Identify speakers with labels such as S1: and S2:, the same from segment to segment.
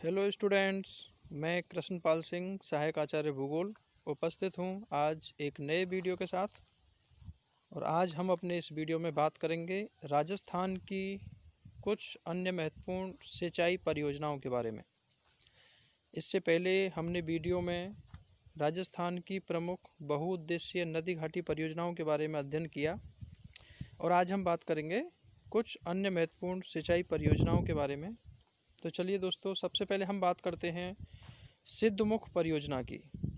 S1: Hello students, मैं कृष्णपाल सिंह, सहायक आचार्य भूगोल उपस्थित हूँ आज एक नए वीडियो के साथ। और आज हम अपने इस वीडियो में बात करेंगे राजस्थान की कुछ अन्य महत्वपूर्ण सिंचाई परियोजनाओं के बारे में। इससे पहले हमने वीडियो में राजस्थान की प्रमुख बहुउद्देशीय नदी घाटी परियोजनाओं के बारे में अध्ययन किया और आज हम बात करेंगे कुछ अन्य महत्वपूर्ण सिंचाई परियोजनाओं के बारे में। तो चलिए दोस्तों, सबसे पहले हम बात करते हैं सिद्धमुख परियोजना की।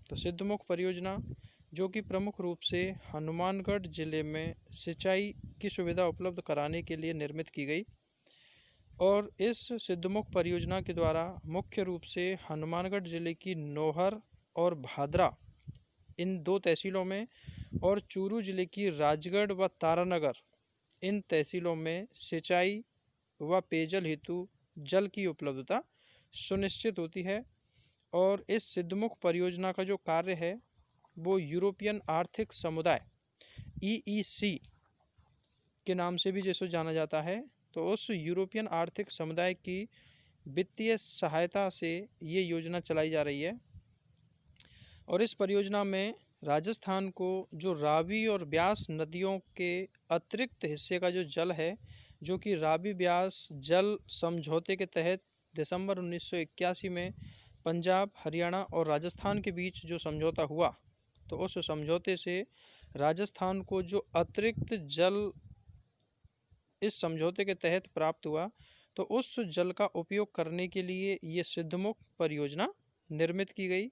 S1: तो सिद्धमुख परियोजना जो कि प्रमुख रूप से हनुमानगढ़ ज़िले में सिंचाई की सुविधा उपलब्ध कराने के लिए निर्मित की गई और इस सिद्धमुख परियोजना के द्वारा मुख्य रूप से हनुमानगढ़ ज़िले की नौहर और भादरा इन दो तहसीलों में और चूरू ज़िले की राजगढ़ व तारानगर इन तहसीलों में सिंचाई व पेयजल हेतु जल की उपलब्धता सुनिश्चित होती है। और इस सिद्धमुख परियोजना का जो कार्य है वो यूरोपियन आर्थिक समुदाय EEC के नाम से भी जैसे जाना जाता है। तो उस यूरोपियन आर्थिक समुदाय की वित्तीय सहायता से ये योजना चलाई जा रही है। और इस परियोजना में राजस्थान को जो रावी और ब्यास नदियों के अतिरिक्त हिस्से का जो जल है, जो कि रावी ब्यास जल समझौते के तहत दिसंबर 1981 में पंजाब, हरियाणा और राजस्थान के बीच जो समझौता हुआ, तो उस समझौते से राजस्थान को जो अतिरिक्त जल इस समझौते के तहत प्राप्त हुआ, तो उस जल का उपयोग करने के लिए ये सिद्धमुख परियोजना निर्मित की गई।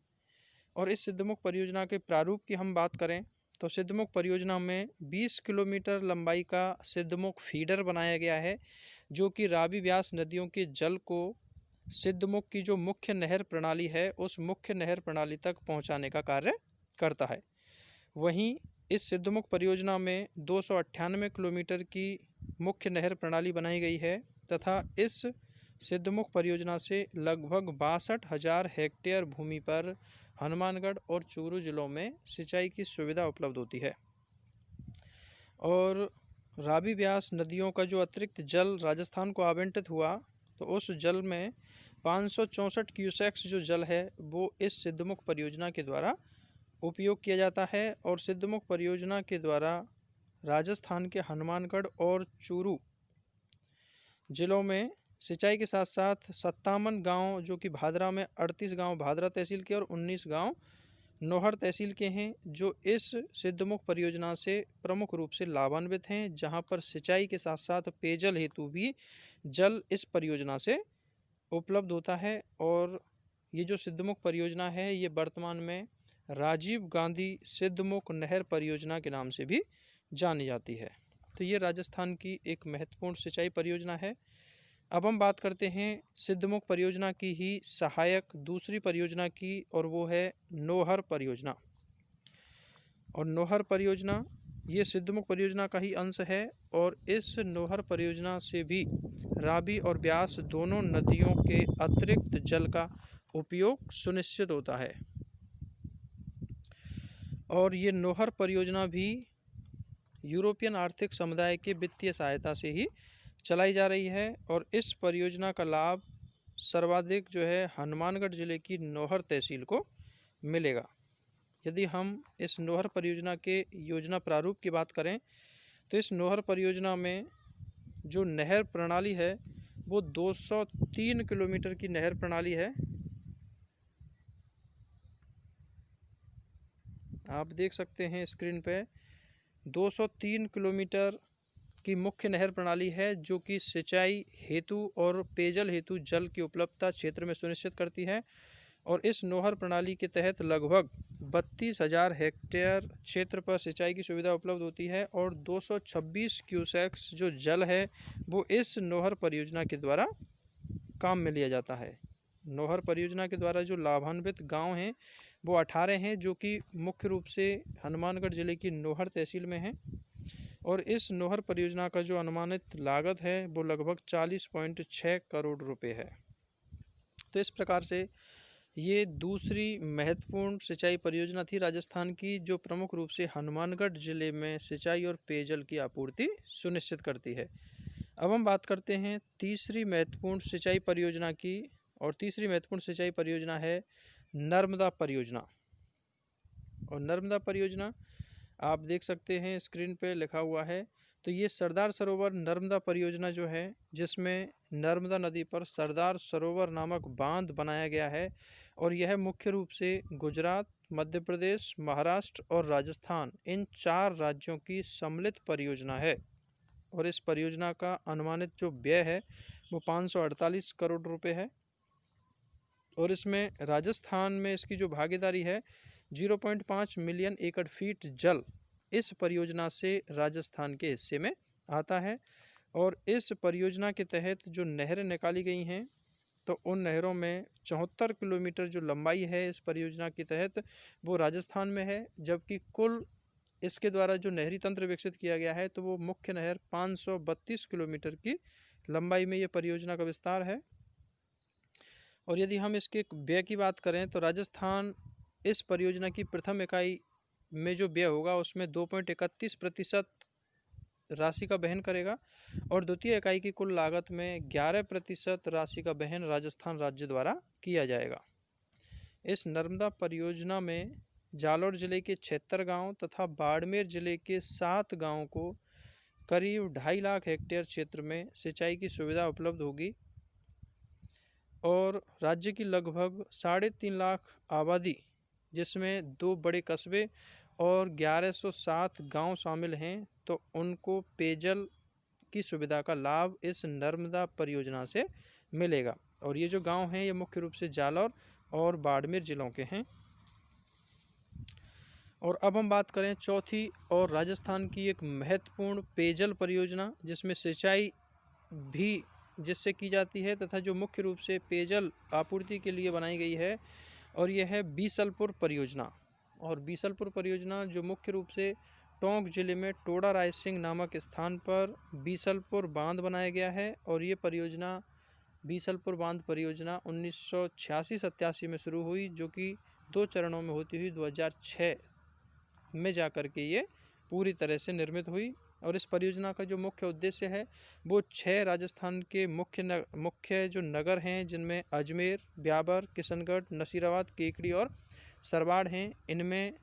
S1: और इस सिद्धमुख परियोजना के प्रारूप की हम बात करें तो सिद्धमुख परियोजना में 20 किलोमीटर लंबाई का सिद्धमुख फीडर बनाया गया है, जो कि रावी ब्यास नदियों के जल को सिद्धमुख की जो मुख्य नहर प्रणाली है उस मुख्य नहर प्रणाली तक पहुंचाने का कार्य करता है। वहीं इस सिद्धमुख परियोजना में 298 किलोमीटर की मुख्य नहर प्रणाली बनाई गई है तथा इस सिद्धमुख परियोजना से लगभग 62,000 हेक्टेयर भूमि पर हनुमानगढ़ और चूरू जिलों में सिंचाई की सुविधा उपलब्ध होती है। और रावी ब्यास नदियों का जो अतिरिक्त जल राजस्थान को आवंटित हुआ, तो उस जल में 564 क्यूसेक्स जो जल है वो इस सिद्धमुख परियोजना के द्वारा उपयोग किया जाता है। और सिद्धमुख परियोजना के द्वारा राजस्थान के हनुमानगढ़ और चूरू जिलों में सिंचाई के साथ साथ 57 गांव, जो कि भादरा में 38 गांव भादरा तहसील के और 19 गांव नौहर तहसील के हैं, जो इस सिद्धमुख परियोजना से प्रमुख रूप से लाभान्वित हैं, जहां पर सिंचाई के साथ साथ पेयजल हेतु भी जल इस परियोजना से उपलब्ध होता है। और ये जो सिद्धमुख परियोजना है ये वर्तमान में राजीव गांधी सिद्धमुख नहर परियोजना के नाम से भी जानी जाती है। तो ये राजस्थान की एक महत्वपूर्ण सिंचाई परियोजना है। अब हम बात करते हैं सिद्धमुख परियोजना की ही सहायक दूसरी परियोजना की, और वो है नौहर परियोजना। और नौहर परियोजना ये सिद्धमुख परियोजना का ही अंश है और इस नौहर परियोजना से भी रावी और ब्यास दोनों नदियों के अतिरिक्त जल का उपयोग सुनिश्चित होता है। और ये नौहर परियोजना भी यूरोपियन आर्थिक समुदाय के वित्तीय सहायता से ही चलाई जा रही है। और इस परियोजना का लाभ सर्वाधिक जो है हनुमानगढ़ ज़िले की नौहर तहसील को मिलेगा। यदि हम इस नौहर परियोजना के योजना प्रारूप की बात करें तो इस नौहर परियोजना में जो नहर प्रणाली है वो 203 किलोमीटर की नहर प्रणाली है। आप देख सकते हैं स्क्रीन पे 203 किलोमीटर की मुख्य नहर प्रणाली है, जो कि सिंचाई हेतु और पेयजल हेतु जल की उपलब्धता क्षेत्र में सुनिश्चित करती है। और इस नौहर प्रणाली के तहत लगभग 32,000 हेक्टेयर क्षेत्र पर सिंचाई की सुविधा उपलब्ध होती है और 226 क्यूसेक्स जो जल है वो इस नौहर परियोजना के द्वारा काम में लिया जाता है। नौहर परियोजना के द्वारा जो लाभान्वित गांव हैं वो 18 हैं, जो कि मुख्य रूप से हनुमानगढ़ ज़िले की नौहर तहसील में हैं। और इस नौहर परियोजना का जो अनुमानित लागत है वो लगभग 40.6 करोड़ रुपए है। तो इस प्रकार से ये दूसरी महत्वपूर्ण सिंचाई परियोजना थी राजस्थान की, जो प्रमुख रूप से हनुमानगढ़ ज़िले में सिंचाई और पेयजल की आपूर्ति सुनिश्चित करती है। अब हम बात करते हैं तीसरी महत्वपूर्ण सिंचाई परियोजना की, और तीसरी महत्वपूर्ण सिंचाई परियोजना है नर्मदा परियोजना। और नर्मदा परियोजना आप देख सकते हैं स्क्रीन पे लिखा हुआ है। तो ये सरदार सरोवर नर्मदा परियोजना जो है, जिसमें नर्मदा नदी पर सरदार सरोवर नामक बांध बनाया गया है और यह मुख्य रूप से गुजरात, मध्य प्रदेश, महाराष्ट्र और राजस्थान इन 4 राज्यों की सम्मिलित परियोजना है। और इस परियोजना का अनुमानित जो व्यय है वो 548 करोड़ रुपए है। और इसमें राजस्थान में इसकी जो भागीदारी है 0.5 मिलियन एकड़ फीट जल इस परियोजना से राजस्थान के हिस्से में आता है। और इस परियोजना के तहत जो नहरें निकाली गई हैं, तो उन नहरों में 74 किलोमीटर जो लंबाई है इस परियोजना के तहत वो राजस्थान में है, जबकि कुल इसके द्वारा जो नहरी तंत्र विकसित किया गया है तो वो मुख्य नहर 532 किलोमीटर की लंबाई में ये परियोजना का विस्तार है। और यदि हम इसके व्यय की बात करें तो राजस्थान इस परियोजना की प्रथम इकाई में जो व्यय होगा उसमें 2.31% राशि का वहन करेगा और द्वितीय इकाई की कुल लागत में 11% राशि का वहन राजस्थान राज्य द्वारा किया जाएगा। इस नर्मदा परियोजना में जालौर जिले के 76 गांव तथा बाड़मेर जिले के 7 गांवों को करीब 2.5 लाख हेक्टेयर क्षेत्र में सिंचाई की सुविधा उपलब्ध होगी। और राज्य की लगभग 3.5 लाख आबादी, जिसमें 2 बड़े कस्बे और 1107 गांव शामिल हैं, तो उनको पेयजल की सुविधा का लाभ इस नर्मदा परियोजना से मिलेगा। और ये जो गांव हैं ये मुख्य रूप से जालौर और बाड़मेर जिलों के हैं। और अब हम बात करें चौथी और राजस्थान की एक महत्वपूर्ण पेयजल परियोजना, जिसमें सिंचाई भी जिससे की जाती है तथा जो मुख्य रूप से पेयजल आपूर्ति के लिए बनाई गई है, और यह है बीसलपुर परियोजना। और बीसलपुर परियोजना जो मुख्य रूप से टोंक जिले में टोडा रायसिंह नामक स्थान पर बीसलपुर बांध बनाया गया है। और ये परियोजना बीसलपुर बांध परियोजना 1986-87 में शुरू हुई, जो कि 2 चरणों में होती हुई 2006 में जाकर के ये पूरी तरह से निर्मित हुई। और इस परियोजना का जो मुख्य उद्देश्य है वो 6 राजस्थान के मुख्य जो नगर हैं, जिनमें अजमेर, ब्यावर, किशनगढ़, नसीराबाद, केकड़ी और सरवाड़ हैं, इनमें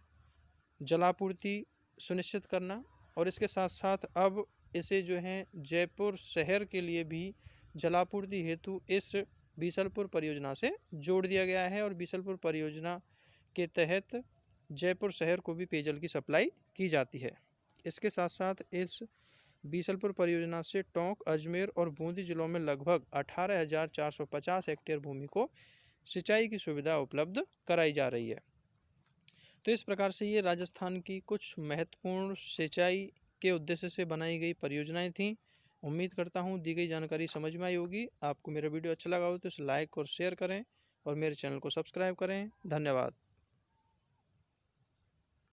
S1: जलापूर्ति सुनिश्चित करना। और इसके साथ साथ अब इसे जो है जयपुर शहर के लिए भी जलापूर्ति हेतु इस बीसलपुर परियोजना से जोड़ दिया गया है। और बीसलपुर परियोजना के तहत जयपुर शहर को भी पेयजल की सप्लाई की जाती है। इसके साथ साथ इस बीसलपुर परियोजना से टोंक, अजमेर और बूंदी जिलों में लगभग 18,450 हेक्टेयर भूमि को सिंचाई की सुविधा उपलब्ध कराई जा रही है। तो इस प्रकार से ये राजस्थान की कुछ महत्वपूर्ण सिंचाई के उद्देश्य से बनाई गई परियोजनाएं थीं। उम्मीद करता हूँ दी गई जानकारी समझ में आई होगी। आपको मेरा वीडियो अच्छा लगा हो तो इसे लाइक और शेयर करें और मेरे चैनल को सब्सक्राइब करें। धन्यवाद।